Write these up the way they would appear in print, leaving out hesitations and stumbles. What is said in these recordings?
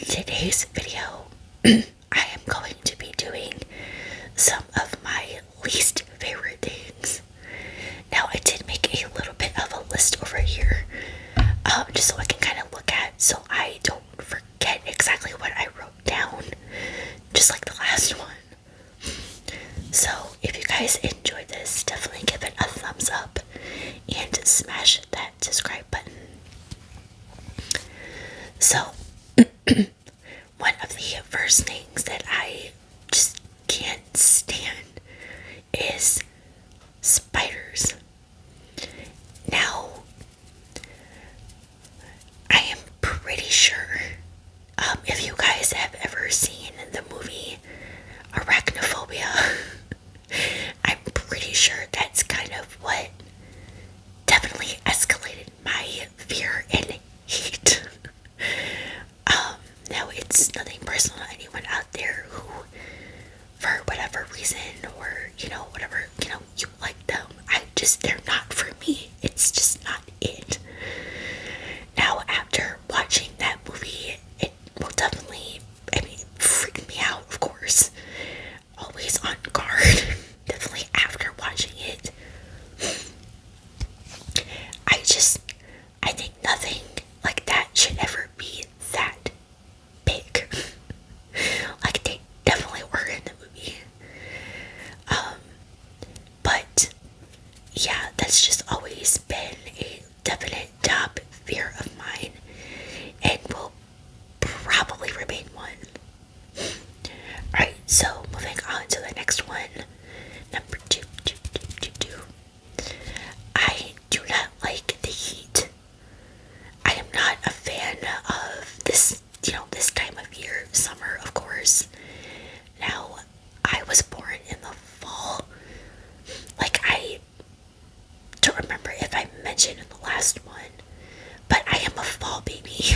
today's video, I am going to be doing some of my least favorite things. Now, I did make a little bit of a list over here, just so I can kind of look at, so I don't forget exactly what I wrote down, just like the last one. So, if you guys enjoyed this, definitely give it a thumbs up and smash that subscribe button. So, one of the first things that I just can't stand is spiders. Now, I am pretty sure, if you guys have ever seen the movie Arachnophobia, I'm pretty sure that's kind of what definitely escalated my fear and hate. Now, it's nothing personal to anyone out there who, for whatever reason, or whatever, you like them. They're not for me. It's just not it. Now, after watching that movie, it will definitely, freak me out, of course. Always on guard. Definitely after watching it. I think nothing like that should ever be that big. Like, they definitely were in the movie. But yeah, that's just always been a definite top fear of mine, and will probably remain one. Alright, so moving on to the next one. Number two. I do not like the heat. I am not a fan of this, this time of year, summer, of course. Now, I was born in the fall. Like, I don't remember if I mentioned in the last one, but I am a fall baby.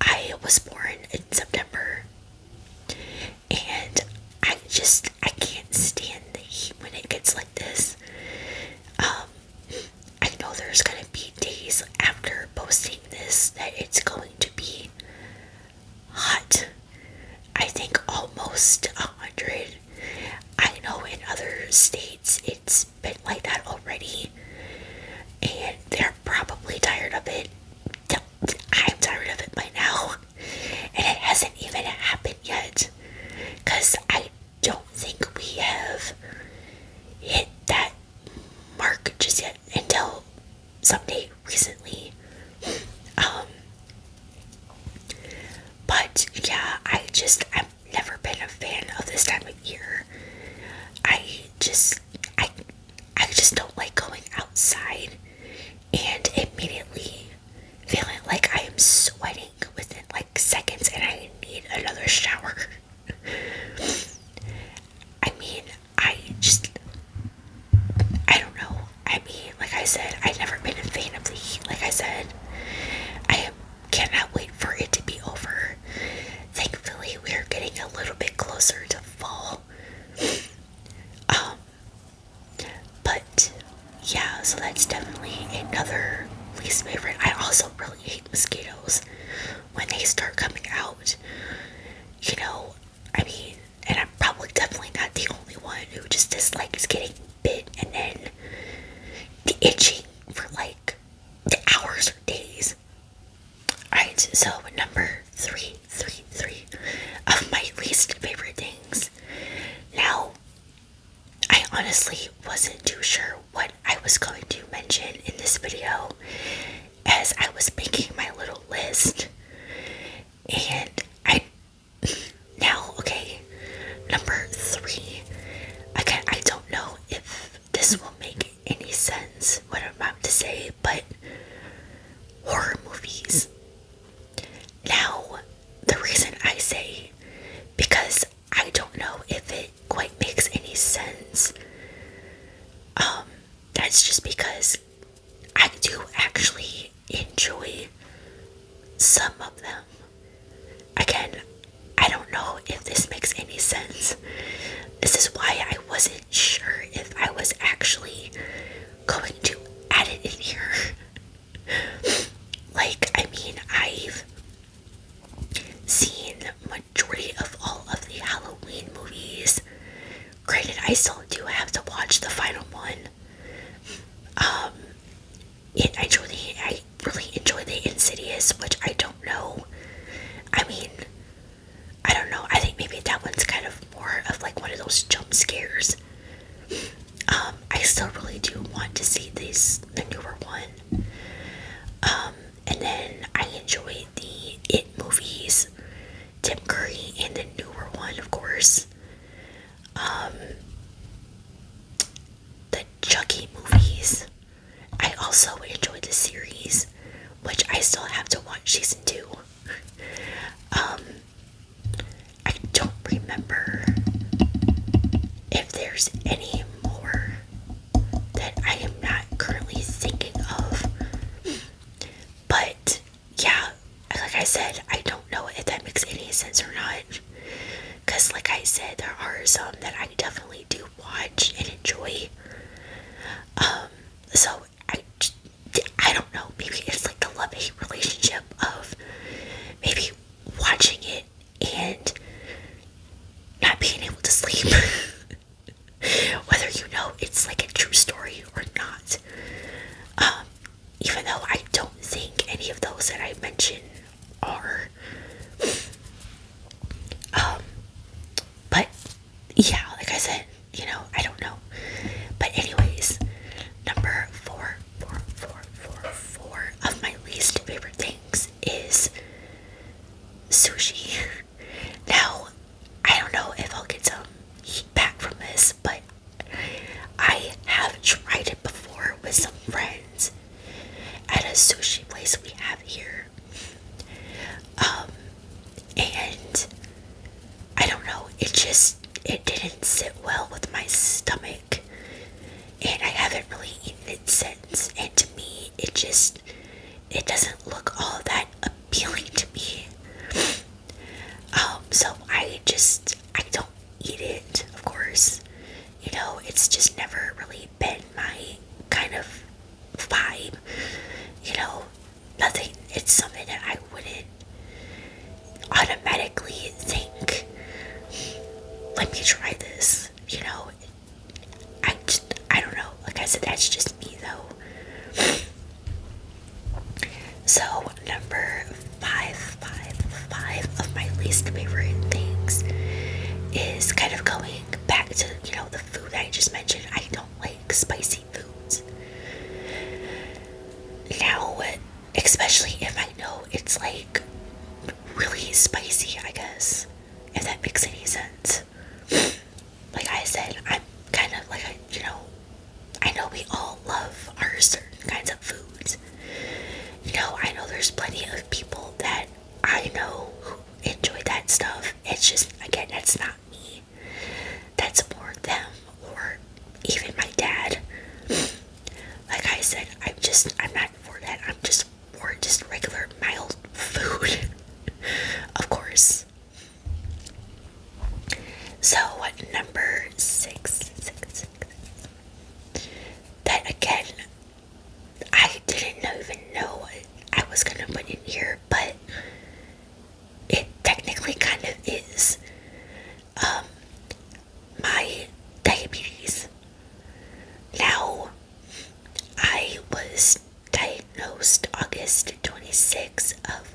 I was born in September, and I can't stand the heat when it gets like this. I know there's gonna be days after posting this that it's going to be hot. I think almost 100. I know in other states it's been like that already, and they're probably tired of it. I'm tired of it by now, and it hasn't even happened yet, because I don't think we have hit that mark just yet until someday recently. But yeah, I've never been a fan of this time of year. I just I I just don't like going outside and immediately feeling like I am sweating within like seconds and I need another shower. I mean, I don't know. Like I said, I've never been a fan of the heat. Like I said, cannot wait for it to be over. Thankfully, we are getting a little bit closer to fall. But yeah, so that's definitely another least favorite. I also really hate mosquitoes when they start coming out. And I'm probably definitely not the only one who just dislikes getting bit and then the itching for like the hours or days. Alright, so number three of my least favorite things. Now, I honestly wasn't too sure what I was going to mention in this video as I was making my little list. And okay, number three. Again, I don't know if this will make any sense, what I'm about to say, but horror movies. Now, seen majority of all of the Halloween movies. Granted, I still do have to watch the final one. And I really enjoy the Insidious, which I don't know. I mean, I don't know. I think maybe that one's kind of more of like one of those jump scares. I still really do want to see the newer one. And then I enjoy the It movies, Tim Curry, and the newer one, of course. The Chucky movies. I also enjoy the series, which I still have to watch season 2. I don't remember if there's any more that I am not currently thinking of. But yeah, like I said, I don't know if that makes any sense or not. Because, like I said, there are some that I definitely do watch and enjoy. So I don't know. Maybe it's like the love-hate relationship of maybe watching it and not being able to sleep. Whether you know it's like a true story or not. Even though I don't think any of those that I mentioned are. But yeah, like I said, I don't know. But anyways, number four of my least favorite things is sushi. Now, I don't know if I'll get some heat back from this, but I have tried it before with some friends at a sushi place we have here. And I don't know, it didn't sit well with my stomach, and I haven't really eaten it since, and to me, it doesn't look all that appealing to me. So I don't eat it, of course. It's just never really been my kind of vibe. Nothing, it's something that I wouldn't automatically think, let me try this. I don't know. Like I said, that's just me though. So number five of my least favorite things is kind of going back to, the food I just mentioned. I don't like spicy foods. Now, especially if I know it's like really spicy, I guess, if that makes any sense. Like I said, I'm kind of like, I know we all love our certain kinds of foods. I know there's plenty of people that I know who enjoy that stuff. It's just, again, that's not me. That's more them, or even my dad. Like I said, I'm not for that. I'm just for just regular mild food. Of course. So, number six. That again, I didn't even know what I was gonna put in here, but it technically kind of is. My diabetes. Now, I was diagnosed August 26 of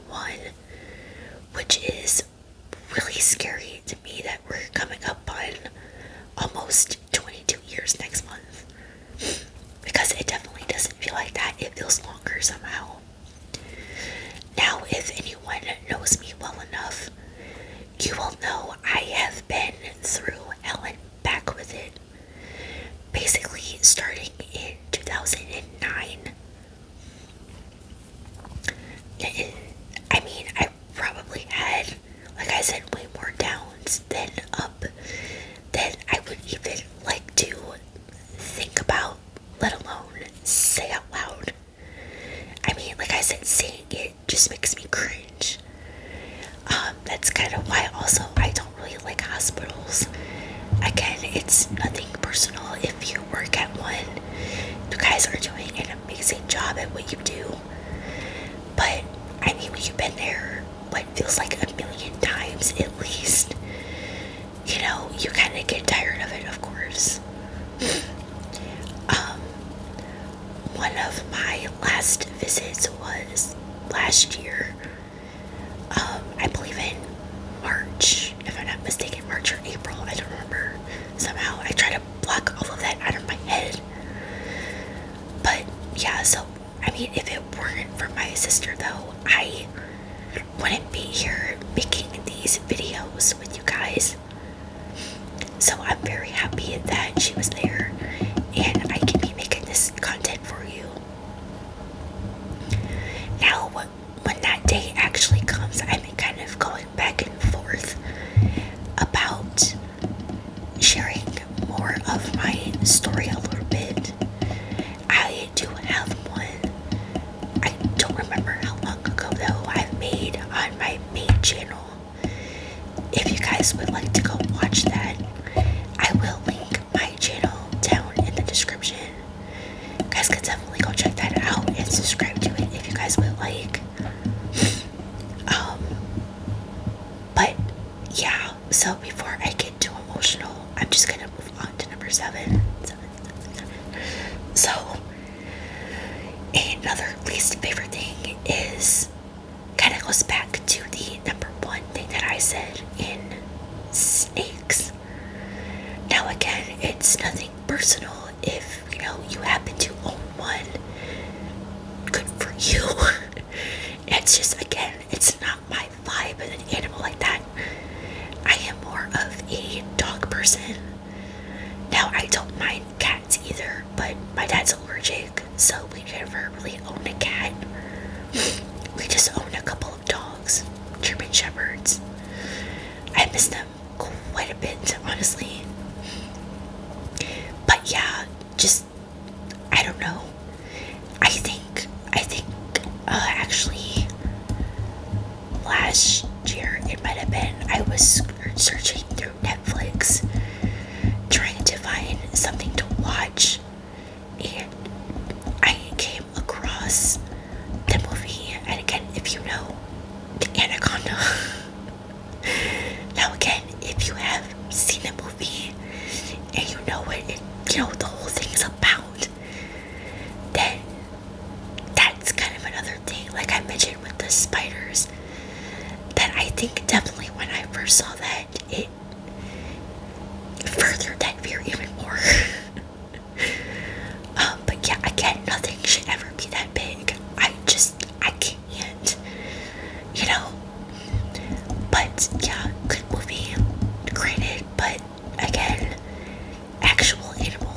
01, which is really scary to me that we're coming up on almost 22 years next month, because it definitely doesn't feel like that. It feels longer somehow. Now, if anyone knows me well enough, you will know I have been through hell and back with it. Basically, starting in 2009. And, I mean, I probably had, like I said, way more downs than up than I would even like to think about, let alone say out loud. I mean, like I said, saying it just makes me cringe. That's kind of why also I don't really like hospitals. Again, it's nothing personal. If you work at one, you guys are doing an amazing job at what you do. But, I mean, when you've been there what feels like a million times at least, you kind of get tired of it, of course. Um, One of my last visits was last year. I believe in March, if I'm not mistaken, March or April, I don't remember. Somehow I try to block all of that out of my head. But yeah, so I mean, if it weren't for my sister though, I wouldn't be here making these videos with you guys. So I'm very happy that she was there and I can be making this content for you. Now, when that day actually comes, I'm kind of going back and forth about sharing more of my story a little bit. I do have one. I don't remember how long ago though I've made on my main channel. If you guys would like to go watch that, I will link my channel down in the description. You guys can definitely go check that out and subscribe to it if you guys would like. But yeah, so before I get too emotional, I'm just gonna move on to number 7. So another least favorite thing is kind of goes back to the number 1 thing that I said in snakes. Now again, it's nothing personal. If you happen to own one, good for you. It's just, again, it's not my vibe and an animal like that. I am more of a dog person. Now I don't mind cats either, but my dad's allergic, so we never really owned a cat. We just owned a couple of dogs, German Shepherds. I miss them quite a bit, honestly. But yeah, just, I don't know. I think actually last year it might have been, I was searching through Netflix trying to find something to watch, and I came across the movie, and again, if you know, the Anaconda. Now again, if you have seen the movie and you know what the whole thing is about, then that's kind of another thing, like I mentioned with the spiders, that I think definitely when I first saw that, it furthered that fear even more. But yeah, again, nothing should ever be that big. I can't, But yeah, good movie, granted, but again, actual animal,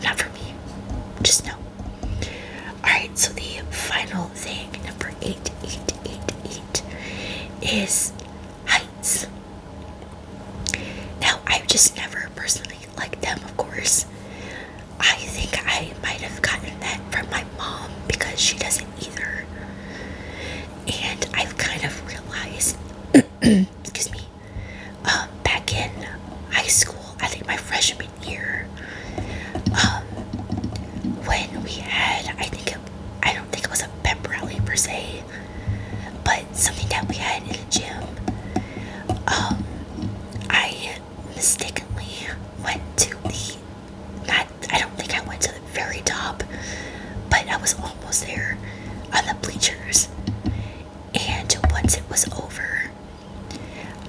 not for me. Just no. Alright, so the final thing, number 8 is heights. Now, I've just never personally liked them, of course. I think I might have gotten that from my mom because she doesn't either. And I've kind of realized, excuse me, back in high school, I think my freshman year, when we had, I don't think it was a pep rally per se, but something that we had in the gym, I mistakenly went to I don't think I went to the very top, but I was almost there on the bleachers. And once it was over,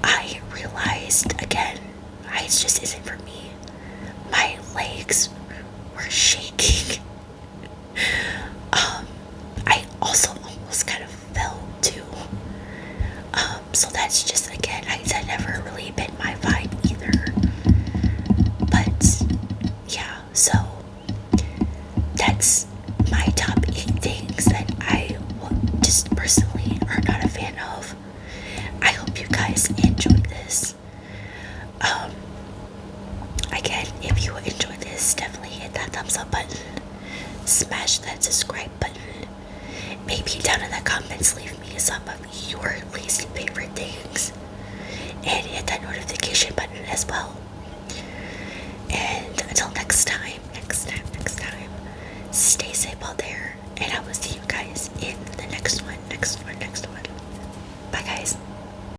I realized, again, heights just isn't for me. My legs were shaking. I also almost kind of fell too. So that's just, again, heights had never really been my vibe either. But yeah, so that's my top 8 things that I just personally are not a fan of. I hope you guys enjoyed this. Again, if you enjoyed this, definitely hit that thumbs up button, smash that subscribe button. Maybe down in the comments leave me some of your least favorite